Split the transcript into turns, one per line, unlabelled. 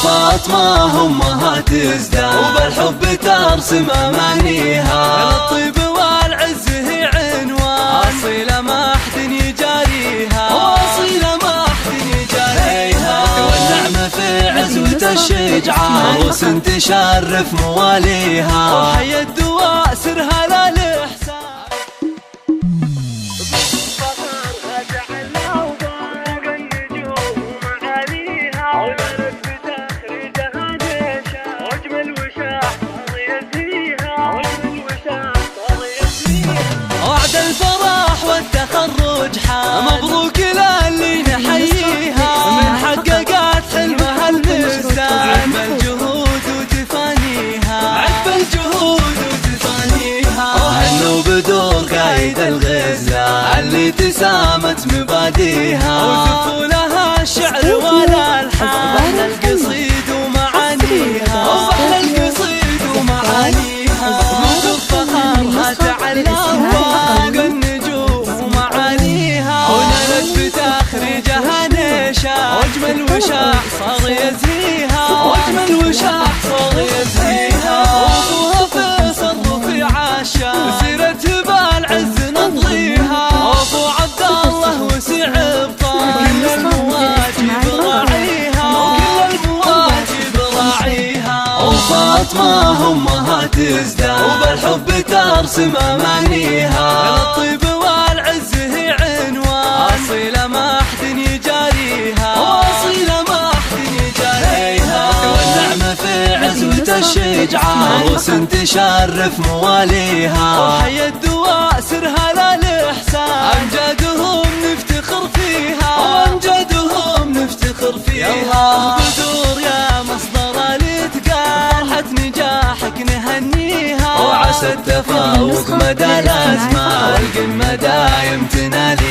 وفاطمة أمها تزداد وبالحب ترسم أمانيها. الطيب والعز هي عنوان أصيلة ما أحد يجاريها، وأصيلة ما أحد يجاريها. والنعمة في عزوة الشجعان عروس تشرف مواليها، وحيا الدواء سرها لا الإحسان. وعد الفرح والتخرج حان مبروك للي نحييها، من حققت حلمها المزدان عقب الجهود وتفانيها، عقب الجهود وتفانيها. وهنوا بدور قايد الغزال اللي تسامت مباديها، وزفوا لها الشعر والالحان واحلى القصيد ومعانيها، واحلى القصيد ومعانيها. من فخرها تعلى فوق النجوم ومعانيها، ونالت بتخريجها نشا واجمل وشاح صار يزهيها، واجمل وشاح صار يزهيها. وابوها فيصل رفيع الشام وسيرة بالعز نطليها، وابو عبد الله وسيع ابطال كل المواجب راعيها، وكل المواجب راعيها. وفاطمة أمها تزداد وبالحب ترسم أمانيها. الطيب والعز هي عنوان أصيلة ما أحد يجاريها، وأصيلة ما أحد يجاريها. والنعمة في عزوة الشجعان عروس تشرف مواليها، وحيا الدواء سرها لا الإحسان. أمجادهم نفتخر فيها، وأمجادهم نفتخر فيها. بدور يا مصدر الإتقان فرحة نجاحك نهنيها، وعسى التفوق مدى الأزمان والقمة دايم تناليها.